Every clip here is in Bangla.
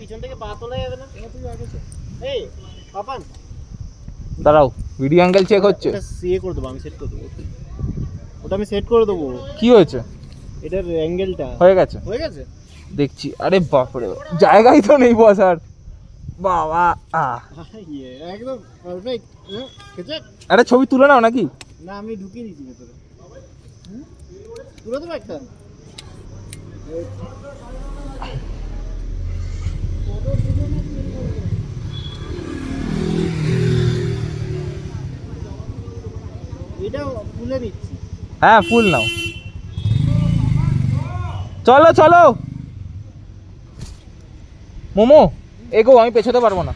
পিছন থেকে পা তোলা যাবে না। এই পাপান দাঁড়াও, ভিডিও অ্যাঙ্গেল চেক হচ্ছে। ওটা সিএ করে দেবো, আমি সেট করে দেবো। ওটা আমি সেট করে দেবো। কি হয়েছে? এটার অ্যাঙ্গেলটা হয়ে গেছে, হয়ে গেছে। দেখছি। আরে বাপরে, জায়গাই তো নেই বসার। বাবা একদম পারফেক্ট। আরে ছবি তুলে নাও নাকি? না, আমি ঢুকিয়ে দিয়েছি ভেতরে। তুলে দেবো একটা। এটাও তুলে দিচ্ছি। হ্যাঁ, ফুল নাও। চলো চলো মোমো, এগো, আমি পেছোতে পারবো না।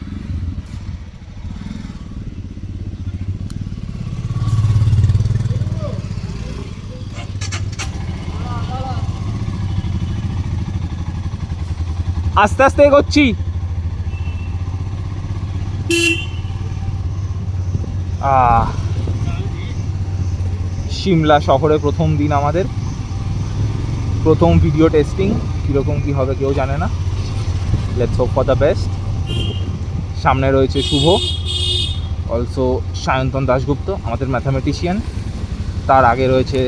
আস্তে আস্তে এগোচ্ছি। সিমলা শহরে প্রথম দিন আমাদের, প্রথম ভিডিও টেস্টিং। কীরকম কী হবে কেউ জানে না। Let's hope for the best. সামনে রয়েছে শুভ, অলসো সায়ন্তন দাশগুপ্ত, আমাদের ম্যাথামেটিশিয়ান। তার আগে রয়েছে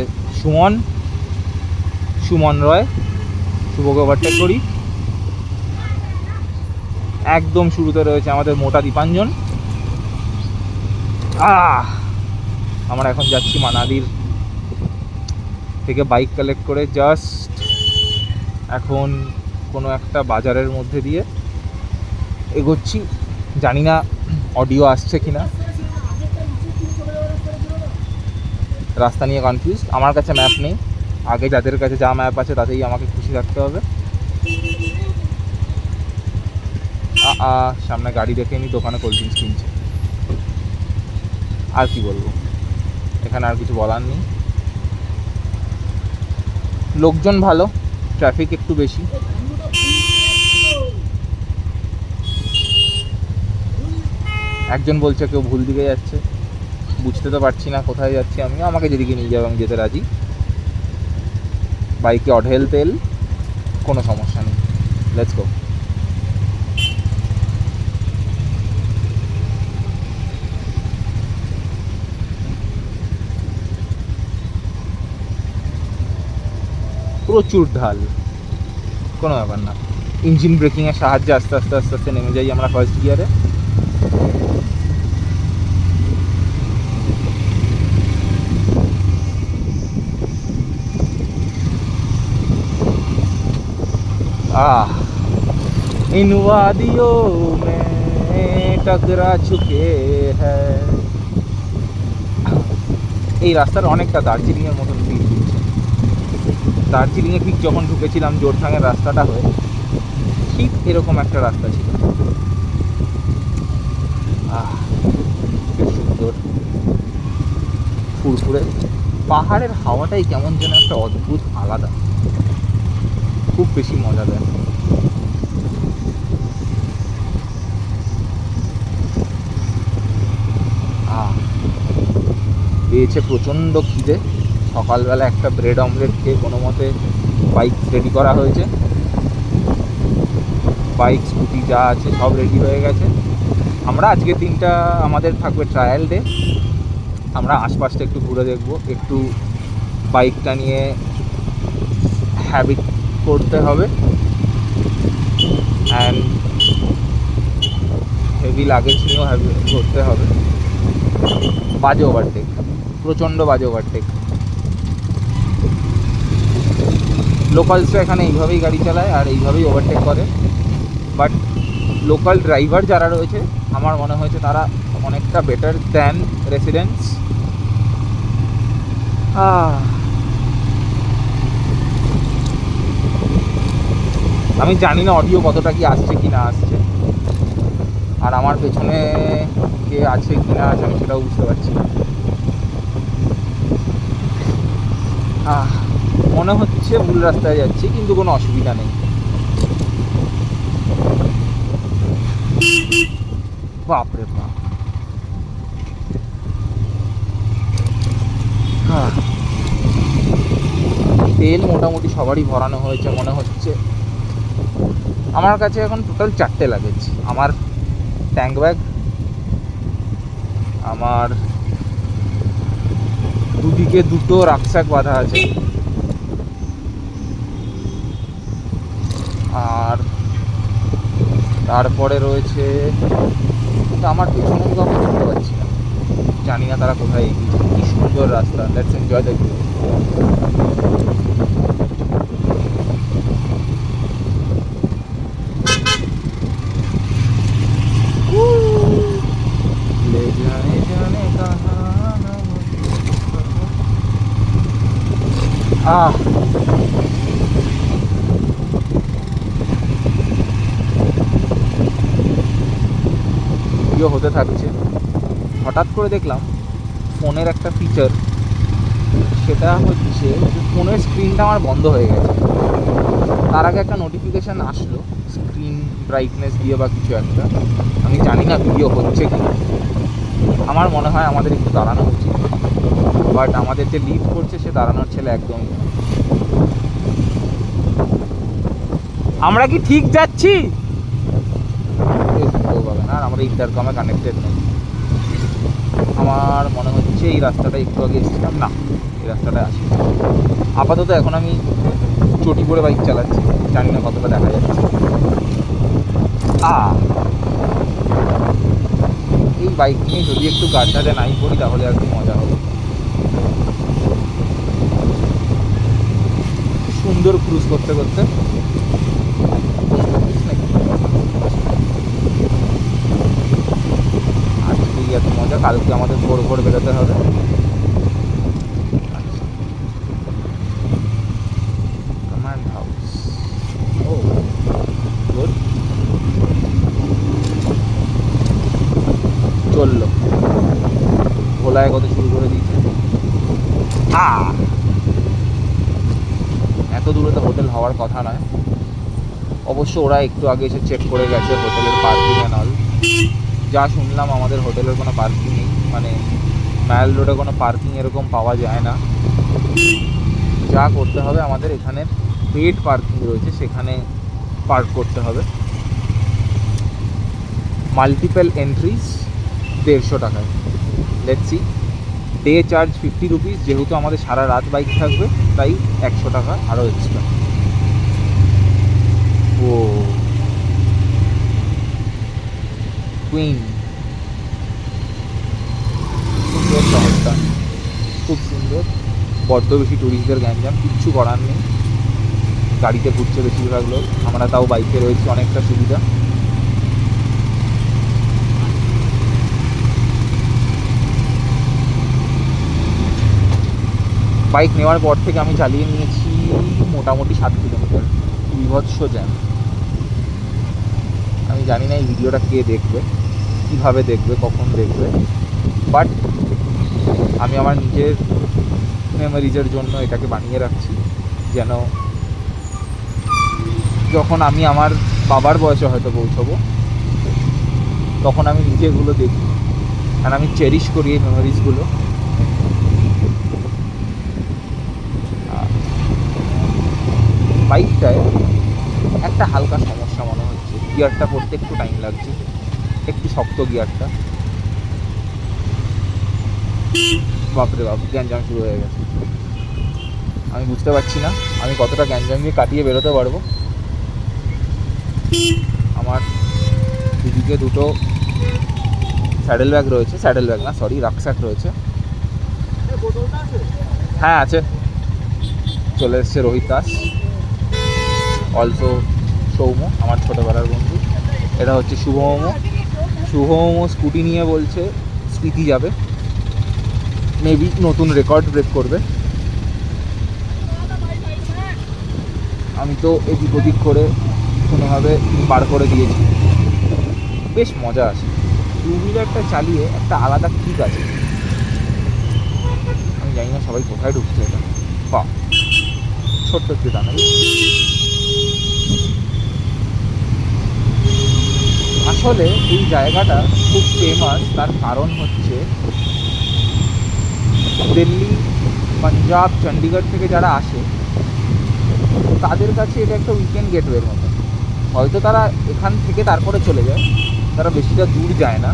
সুমন রয়। শুভকে ওভারটেক করি। একদম শুরুতে রয়েছে আমাদের মোটা দীপাঞ্জন। আমরা এখন যাচ্ছি মানালির থেকে বাইক কালেক্ট করে জাস্ট এখন কোনো একটা বাজারের মধ্যে দিয়ে এগোচ্ছি। জানি না অডিও আসছে কি না, রাস্তা নিয়ে কনফিউজ। আমার কাছে ম্যাপ নেই, আগে যাদের কাছে যা ম্যাপ আছে তাতেই আমাকে খুশি রাখতে হবে। সামনে গাড়ি দেখে নি, দোকানে কোল্ড ড্রিঙ্কস কিনছে। আর কি বলবো, এখানে আর কিছু বলার নেই। লোকজন ভালো, ট্রাফিক একটু বেশি। একজন বলছে কেউ ভুল দিকে যাচ্ছে, বুঝতে তো পারছি না কোথায় যাচ্ছি আমি। আমাকে যেদিকে নিয়ে যাবে আমি যেতে রাজি। বাইকে অঢেল তেল, কোনো সমস্যা নেই। Let's go. প্রচুর ঢাল, কোনো ব্যাপার না। ইঞ্জিন ব্রেকিংয়ের সাহায্যে আস্তে আস্তে আস্তে আস্তে নেমে যাই আমরা ফার্স্ট গিয়ারে। इन वादियों में टकरा चुके हैं। এই রাস্তার অনেকটা দার্জিলিংয়ের মতন ফিল দিচ্ছে। দার্জিলিংয়ে ঠিক যখন ঢুকেছিলাম জোরথাংয়ের রাস্তাটা হয়ে, ঠিক এরকম একটা রাস্তা ছিল। খুব সুন্দর ফুরফুরে। পাহাড়ের হাওয়াটাই কেমন যেন একটা অদ্ভুত আলাদা, খুব বেশি মজা দেয়। পেয়েছে প্রচণ্ড খিদে। সকালবেলা একটা ব্রেড অমলেট খেয়ে কোনো মতে বাইক রেডি করা হয়েছে। বাইক স্কুটি যা আছে সব রেডি হয়ে গেছে। আমরা আজকের দিনটা আমাদের থাকবে ট্রায়াল ডে। আমরা আশপাশটা একটু ঘুরে দেখব, একটু বাইকটা নিয়ে হ্যাবিট করতে হবে। অ্যান্ড হেভি লাগেজ নিয়েও হ্যাবিট করতে হবে। বাজে ওভারটেক, প্রচণ্ড বাজে ওভারটেক। লোকালসরা এখানে এইভাবেই গাড়ি চালায় আর এইভাবেই ওভারটেক করে। বাট লোকাল ড্রাইভার যারা রয়েছে আমার মনে হয়েছে তারা অনেকটা বেটার দ্যান রেসিডেন্টস। আমি জানি না অডিও কতটা কি আসছে কি না আসছে, আর আমার পেছনে কে আছে কি না আছে আমি সেটাও বুঝতে পারছি না। মনে হচ্ছে ভুল রাস্তায় যাচ্ছি, কিন্তু কোনো অসুবিধা নেই। বাপরে বাপ, তেল মোটামুটি সবারই ভরানো হয়েছে মনে হচ্ছে। আমার কাছে এখন টোটাল 4টে লাগেজ। আমার ট্যাঙ্ক ব্যাগ, আমার দুদিকে 2টো রাকস্যাক বাঁধা আছে, আর তারপরে রয়েছে আমার পেছনে কাউকে দেখতে পাচ্ছি না, জানি না তারা কোথায় এগিয়েছে। কি সুন্দর রাস্তা, let's enjoy the view. Video হতে থাকছে, হঠাৎ করে দেখলাম ফোনের একটা ফিচার, সেটা হচ্ছে যে ফোনের স্ক্রিনটা আমার বন্ধ হয়ে গেছে। তার আগে একটা নোটিফিকেশান আসলো স্ক্রিন ব্রাইটনেস দিয়ে বা কিছু একটা, আমি জানি না ভিডিও হচ্ছে কি না। আমার মনে হয় আমাদের একটু দাঁড়ানো উচিত, বাট আমাদের যে লিড করছে সে দাঁড়ানোর ছেলে একদমই না। আমরা কি ঠিক যাচ্ছি? আর আমরা ইন্টারকমে কানেক্টেড নেই। আমার মনে হচ্ছে এই রাস্তাটা একটু আগে এসেছিলাম, না এই রাস্তাটায় আসি। আপাতত এখন আমি চটি করে বাইক চালাচ্ছি, জানি না কতটা দেখা যাচ্ছে। এই বাইক নিয়ে যদি একটু গাড্ডাতে নাই পড়ি তাহলে আর কি মজা হবে। সুন্দর ক্রুজ করতে করতে আজকেই এত মজা, কালকে আমাদের ভোর ভোর বেরোতে হবে। কমান্ড হাউস, ও গুড, চললো। ভোলায় কত শুরু করে দিয়েছে। এত দূরে তো হোটেল হওয়ার কথা নয়, অবশ্য ওরা একটু আগে এসে চেক করে গেছে হোটেলের পার্কিং অ্যান্ড অল। যা শুনলাম আমাদের হোটেলের কোনো পার্কিং নেই, মানে মায়াল রোডে কোনো পার্কিং এরকম পাওয়া যায় না। যা করতে হবে আমাদের এখানে পেড পার্কিং রয়েছে, সেখানে পার্ক করতে হবে। মাল্টিপল এন্ট্রিজ 150 টাকায়। Let's see, day charge 50 rupees, যেহেতু আমাদের সারা রাত বাইক থাকবে তাই 100 টাকা আরও এক্সট্রা। ও কুইন, সুন্দর শহরটা, খুব সুন্দর। বড্ড বেশি ট্যুরিস্টদের গ্যাঞ্জাম, কিচ্ছু করার নেই। গাড়িতে ঘুরছে বেশিরভাগ লোক, আমরা তাও বাইকে রয়েছি, অনেকটা সুবিধা। বাইক নেওয়ার পর থেকে আমি চালিয়ে নিয়েছি মোটামুটি 7 কিলোমিটার। বিভৎস জ্যাম। আমি জানি না এই ভিডিওটা কে দেখবে, কীভাবে দেখবে, কখন দেখবে, বাট আমি আমার নিজের মেমোরিজের জন্য এটাকে বানিয়ে রাখছি, যেন যখন আমি আমার বাবার বয়সে হয়তো পৌঁছবো তখন আমি নিজে এগুলো দেখি, আর আমি চেরিশ করি এই মেমোরিজগুলো। বাইকটায় একটা হালকা সমস্যা মনে হচ্ছে, গিয়ারটা পড়তে একটু টাইম লাগছে, একটু শক্ত গিয়ারটা। বাপরে বাপ, গ্যাঞ্জাম শুরু হয়ে গেছে। আমি বুঝতে পারছি না আমি কতটা গ্যাঞ্জাম দিয়ে কাটিয়ে বেরোতে পারবো। আমার দুদিকে 2টো স্যাডেল ব্যাগ রয়েছে, স্যাডেল ব্যাগ না সরি, রাকস্যাক রয়েছে। হ্যাঁ আছে, চলে এসছে রোহিত দাস, অলসো সৌম, আমার ছোটোবেলার বন্ধু। এটা হচ্ছে শুভ মোমো। শুভ মোমো স্কুটি নিয়ে বলছে স্পিতি যাবে, মেবি নতুন রেকর্ড ব্রেক করবে। আমি তো এদিক ওদিক করে কোনোভাবে পার করে দিয়েছি, বেশ মজা আসে। 2 হুইলারটা চালিয়ে একটা আলাদা কিক আছে, আমি জানি না সবাই কোথায় ঢুকছে। এটা বাহ, ছোট্ট একটু টানেল। আসলে এই জায়গাটা খুব ফেমাস, তার কারণ হচ্ছে দিল্লি, পাঞ্জাব, চণ্ডীগড় থেকে যারা আসে তাদের কাছে এটা একটা উইকেন্ড গেটওয়ের মতো। হয়তো তারা এখান থেকে তারপরে চলে যায়, তারা বেশিটা দূর যায় না,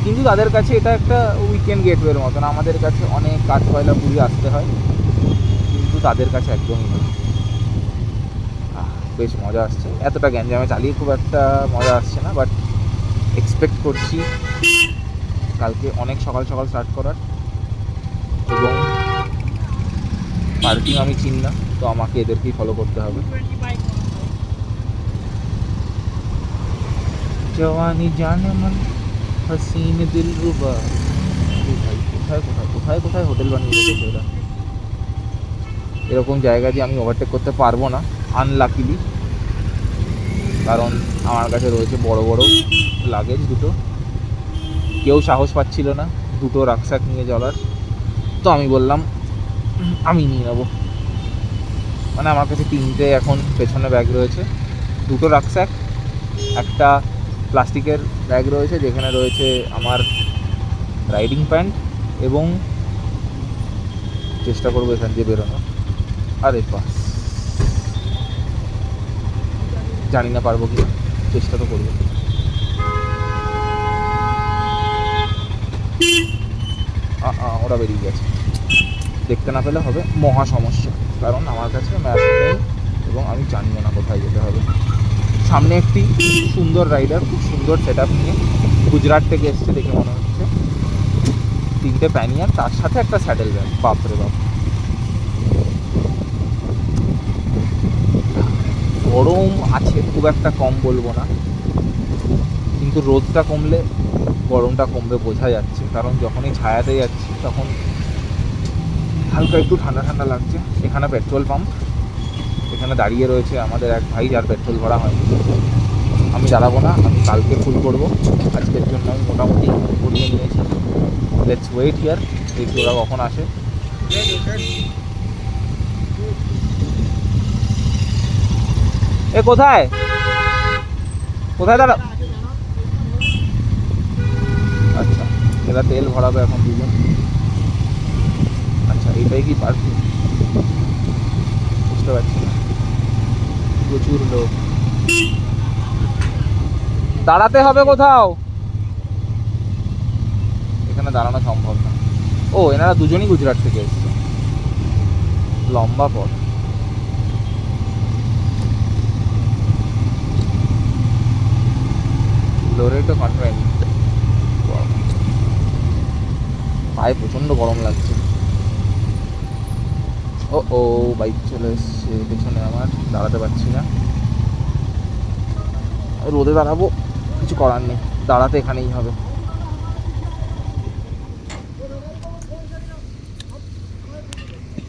কিন্তু তাদের কাছে এটা একটা উইকেন্ড গেটওয়ের মতন। আমাদের কাছে অনেক কাঠ কয়লা পুড়িয়ে আসতে হয়, কিন্তু তাদের কাছে একদমই না। বেশ মজা আসছে, এতটা গ্যাঞ্জামে চালিয়ে খুব একটা মজা আসছে না, বাট এক্সপেক্ট করছি কালকে অনেক সকাল সকাল স্টার্ট করার। এবং পার্কিং আমি চিনি না, তো আমাকে এদেরকেই ফলো করতে হবে। জওয়ানি জানে মন হাসিন দিল রুবা। ভাই কোথায় কোথায় কোথায় কোথায় হোটেল বানিয়ে রেখেছে ওরা। এরকম জায়গা দিয়ে আমি ওভারটেক করতে পারবো না আনলাকিলি, কারণ আমার কাছে রয়েছে বড় বড় লাগেজ দুটো। কেউ সাহস পাচ্ছিল না দুটো রাকস্যাক নিয়ে চলার, তো আমি বললাম আমি নিয়ে নেবো। মানে আমার কাছে 3টে এখন পেছনে ব্যাগ রয়েছে, 2টো রাকস্যাক, একটা প্লাস্টিকের ব্যাগ রয়েছে যেখানে রয়েছে আমার রাইডিং প্যান্ট, এবং চেষ্টা করবো এখান দিয়ে বেরোনো। আরে বাস, জানি না পারবো কি, চেষ্টা তো করবো। ওরা বেরিয়ে গেছে, দেখতে না পেলে হবে মহা সমস্যা, কারণ আমার কাছে ম্যাপ নেই এবং আমি জানিও না কোথায় যেতে হবে। সামনে একটি সুন্দর রাইডার খুব সুন্দর সেট আপ নিয়ে গুজরাট থেকে এসছে দেখে মনে হচ্ছে, 3টে প্যানিয়ার, তার সাথে একটা স্যাডেল ব্যাগ। বাপরে বাপ, গরম আছে, খুব একটা কম বলবো না, কিন্তু রোদটা কমলে গরমটা কমবে বোঝা যাচ্ছে, কারণ যখনই ছায়াতে যাচ্ছি তখন হালকা একটু ঠান্ডা ঠান্ডা লাগছে। এখানে পেট্রোল পাম্প, এখানে দাঁড়িয়ে রয়েছে আমাদের এক ভাই যার পেট্রোল ভরা হয়নি। আমি দাঁড়াবো না, আমি কালকে ফুল করবো, আজকের জন্য আমি মোটামুটি করিয়ে নিয়েছি। লেটস ওয়েট হিয়ার, দেখি ওরা কখন আসে। এ কোথায় কোথায় দাঁড়া? আচ্ছা, এরা তেল ভরাবে এখন দুজন। আচ্ছা, এইটাই কি পার্কিং? বুঝতে পারছি না, প্রচুর লোক। দাঁড়াতে হবে কোথাও, এখানে দাঁড়ানো সম্ভব না। ও, এনারা দুজনই গুজরাট থেকে এসছে, লম্বা পথ। লোরেটো কনভেন্ট, পায়ে প্রচণ্ড গরম লাগছে। ও বাইক চলে এসছে পেছনে আমার, দাঁড়াতে পারছি না, রোদে দাঁড়াবো, কিছু করার নেই, দাঁড়াতে এখানেই হবে।